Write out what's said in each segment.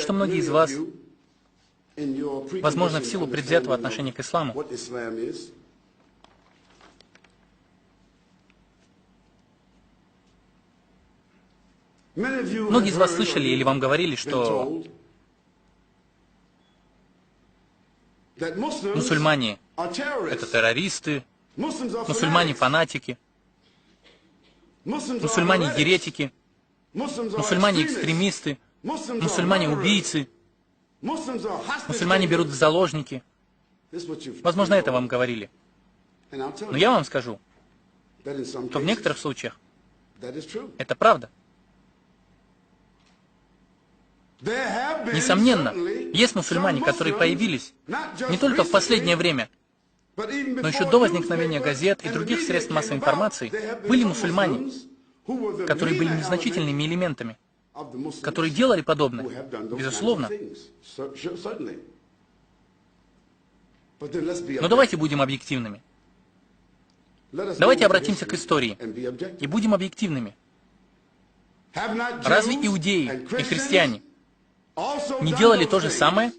что многие из вас, возможно, в силу предвзятого отношения к исламу, многие из вас слышали или вам говорили, что мусульмане — это террористы, мусульмане — фанатики, мусульмане — еретики, мусульмане — экстремисты, мусульмане — убийцы, мусульмане берут в заложники. Возможно, это вам говорили. Но я вам скажу, что в некоторых случаях это правда. Несомненно, есть мусульмане, которые появились не только в последнее время, но еще до возникновения газет и других средств массовой информации. Были мусульмане, которые были незначительными элементами, которые делали подобное, безусловно. Но давайте будем объективными. Давайте обратимся к истории и будем объективными. Разве иудеи и христиане не делали то же самое?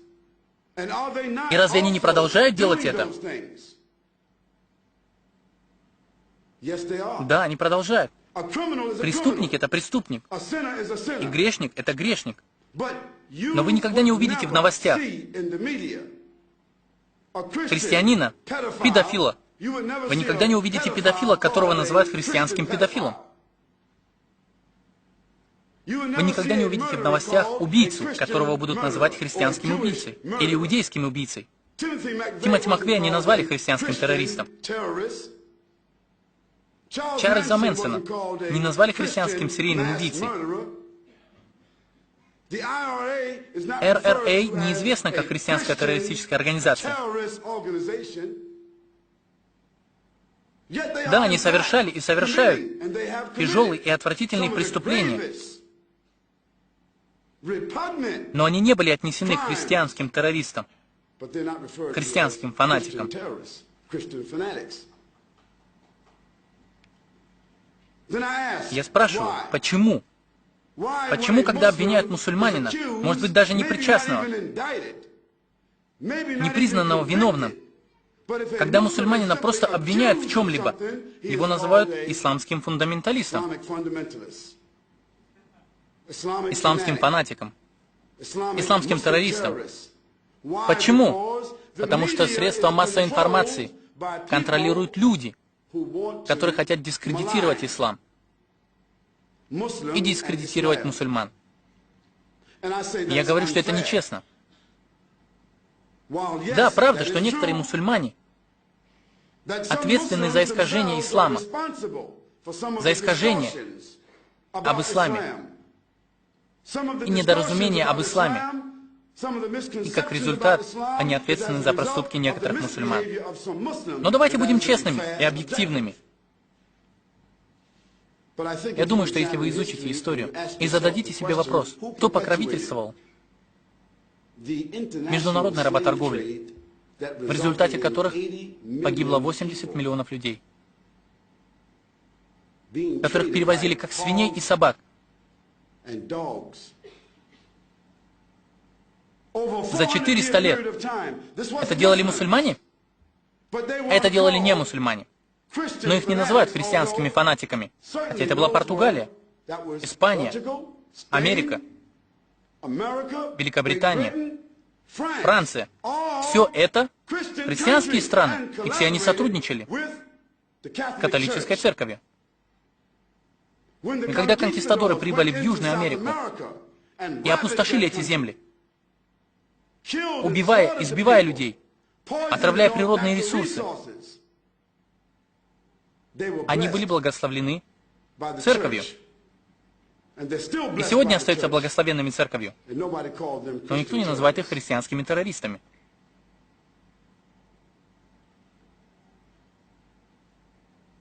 И разве они не продолжают делать это? Да, они продолжают. Преступник — это преступник. И грешник — это грешник. Но вы никогда не увидите в новостях христианина, педофила. Вы никогда не увидите педофила, которого называют христианским педофилом. Вы никогда не увидите в новостях убийцу, которого будут называть христианским убийцей или иудейским убийцей. Тимоти Маквея не назвали христианским террористом. Чарльза Мэнсона не назвали христианским серийным убийцей. РРА неизвестна как христианская террористическая организация. Да, они совершали и совершают тяжелые и отвратительные преступления. Но они не были отнесены к христианским террористам, христианским фанатикам. Я спрашиваю, почему? Почему, когда обвиняют мусульманина, может быть, даже непричастного, непризнанного виновным, когда мусульманина просто обвиняют в чем-либо, его называют исламским фундаменталистом, исламским фанатиком, исламским террористом? Почему? Потому что средства массовой информации контролируют люди, которые хотят дискредитировать ислам и дискредитировать мусульман. И я говорю, что это нечестно. Да, правда, что некоторые мусульмане ответственны за искажение ислама, за искажение об исламе и недоразумение об исламе. И как результат, они ответственны за проступки некоторых мусульман. Но давайте будем честными и объективными. Я думаю, что если вы изучите историю и зададите себе вопрос, кто покровительствовал международной работорговле, в результате которых погибло 80 миллионов людей, которых перевозили как свиней и собак, за 400 лет. Это делали мусульмане? Это делали не мусульмане. Но их не называют христианскими фанатиками. Хотя это была Португалия, Испания, Америка, Великобритания, Франция. Все это христианские страны, и все они сотрудничали с католической церковью. И когда конкистадоры прибыли в Южную Америку и опустошили эти земли, убивая, избивая людей, отравляя природные ресурсы, они были благословлены церковью. И сегодня остаются благословенными церковью. Но никто не называет их христианскими террористами.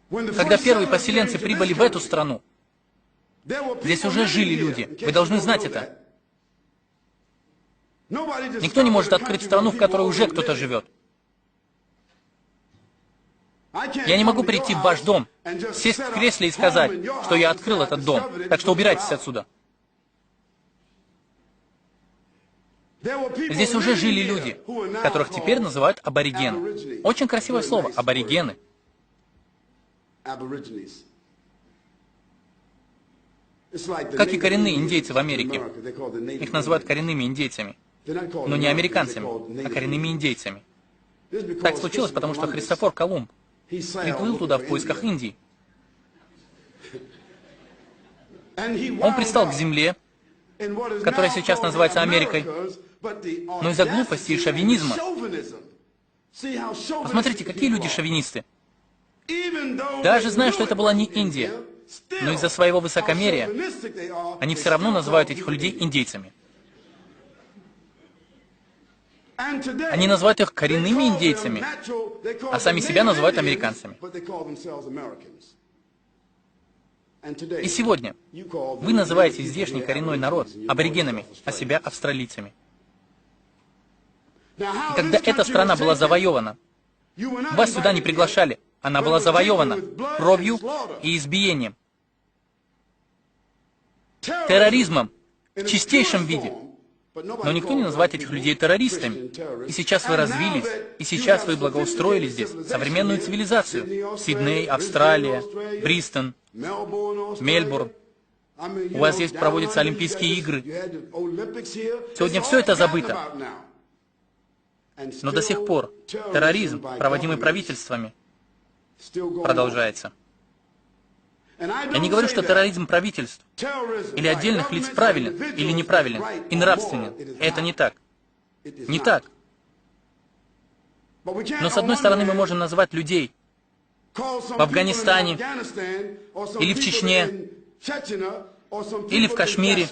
Когда первые поселенцы прибыли в эту страну, здесь уже жили люди. Вы должны знать это. Никто не может открыть страну, в которой уже кто-то живет. Я не могу прийти в ваш дом, сесть в кресле и сказать, что я открыл этот дом, так что убирайтесь отсюда. Здесь уже жили люди, которых теперь называют аборигены. Очень красивое слово – аборигены. Как и коренные индейцы в Америке. Их называют коренными индейцами. Но не американцами, а коренными индейцами. Так случилось, потому что Христофор Колумб приплыл туда в поисках Индии. Он пристал к земле, которая сейчас называется Америкой, но из-за глупости и шовинизма. Посмотрите, какие люди шовинисты. Даже зная, что это была не Индия, но из-за своего высокомерия, они все равно называют этих людей индейцами. Они называют их коренными индейцами, а сами себя называют американцами. И сегодня вы называете здешний коренной народ аборигенами, а себя австралийцами. И когда эта страна была завоевана, вас сюда не приглашали. Она была завоевана кровью и избиением, терроризмом в чистейшем виде. Но никто не называет этих людей террористами. И сейчас вы развились, и сейчас вы благоустроили здесь современную цивилизацию. Сидней, Австралия, Бристон, Мельбурн. У вас здесь проводятся Олимпийские игры. Сегодня все это забыто. Но до сих пор терроризм, проводимый правительствами, продолжается. Я не говорю, что терроризм правительств или отдельных лиц правилен или неправилен и нравственен. Это не так. Не так. Но с одной стороны мы можем назвать людей в Афганистане или в Чечне, или в Кашмире,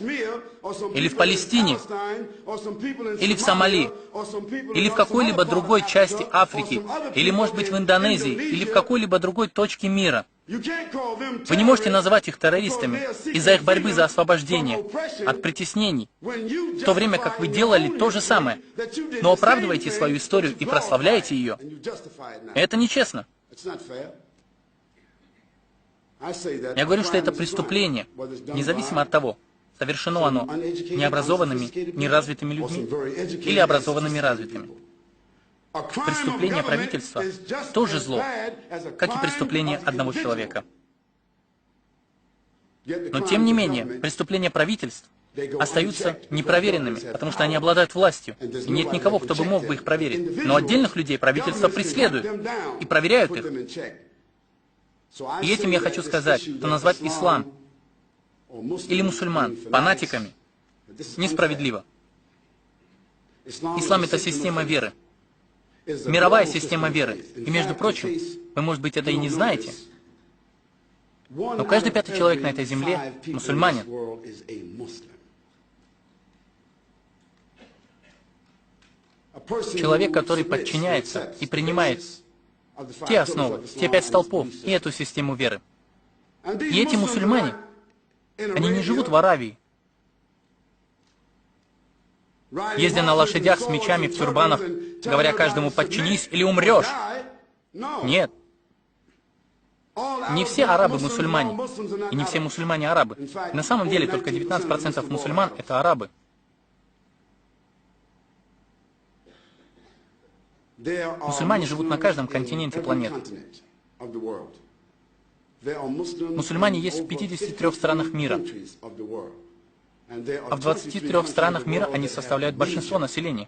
или в Палестине, или в Сомали, или в какой-либо другой части Африки, или, может быть, в Индонезии, или в какой-либо другой точке мира. Вы не можете называть их террористами из-за их борьбы за освобождение от притеснений, в то время как вы делали то же самое, но оправдываете свою историю и прославляете ее. Это нечестно. Я говорю, что это преступление, независимо от того, совершено оно необразованными, неразвитыми людьми или образованными, развитыми. Преступление правительства тоже зло, как и преступление одного человека. Но тем не менее, преступления правительств остаются непроверенными, потому что они обладают властью, и нет никого, кто бы мог бы их проверить. Но отдельных людей правительство преследует и проверяют их. И этим я хочу сказать, что назвать ислам или мусульман фанатиками несправедливо. Ислам — это система веры, мировая система веры. И, между прочим, вы, может быть, это и не знаете, но каждый пятый человек на этой земле мусульманин. Человек, который подчиняется и принимает те основы, те 5 столпов и эту систему веры. И эти мусульмане, они не живут в Аравии, ездя на лошадях с мечами в тюрбанах, говоря каждому «подчинись или умрешь». Нет. Не все арабы мусульмане, и не все мусульмане арабы. На самом деле только 19% мусульман — это арабы. Мусульмане живут на каждом континенте планеты. Мусульмане есть в 53 странах мира. А в 23 странах мира они составляют большинство населения.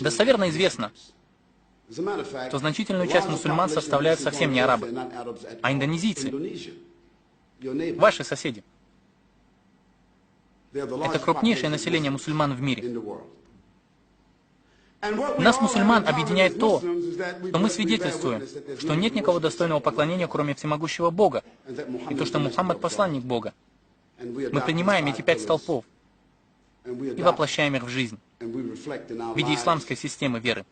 Достоверно известно, что значительную часть мусульман составляют совсем не арабы, а индонезийцы, ваши соседи. Это крупнейшее население мусульман в мире. Нас, мусульман, объединяет то, что мы свидетельствуем, что нет никого достойного поклонения, кроме всемогущего Бога, и то, что Мухаммад — посланник Бога. Мы принимаем эти 5 столпов и воплощаем их в жизнь в виде исламской системы веры.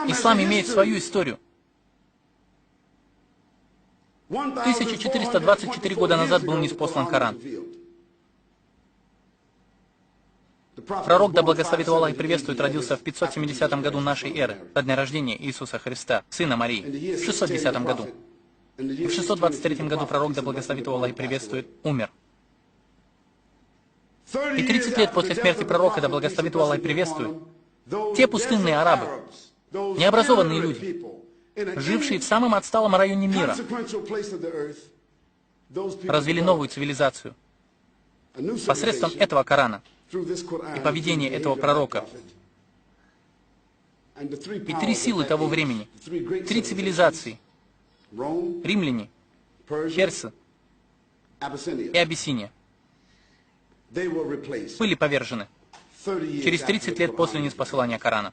Ислам имеет свою историю. 1424 года назад был ниспослан Коран. Пророк, да благословит его Аллах и приветствует, родился в 570 году нашей эры, до дня рождения Иисуса Христа, сына Марии, в 610 году. И в 623 году пророк, да благословит его Аллах и приветствует, умер. И 30 лет после смерти пророка, да благословит его Аллах и приветствует, те пустынные арабы, необразованные люди, жившие в самом отсталом районе мира, развили новую цивилизацию посредством этого Корана и поведения этого пророка. И три силы того времени, три цивилизации, римляне, персы и Абиссиния, были повержены через 30 лет после ниспосылания Корана.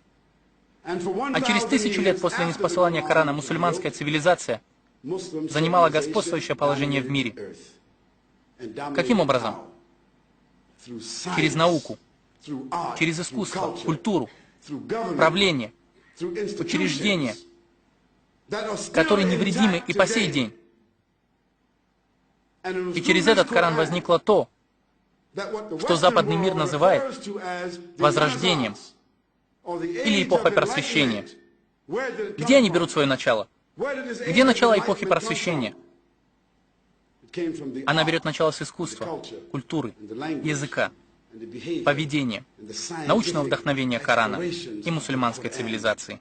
А через 1000 лет после ниспосылания Корана мусульманская цивилизация занимала господствующее положение в мире. Каким образом? Через науку, через искусство, культуру, правление, учреждения, которые невредимы и по сей день. И через этот Коран возникло то, что западный мир называет возрождением или эпохой просвещения. Где они берут свое начало? Где начало эпохи просвещения? Она берет начало с искусства, культуры, языка, поведения, научного вдохновения Корана и мусульманской цивилизации.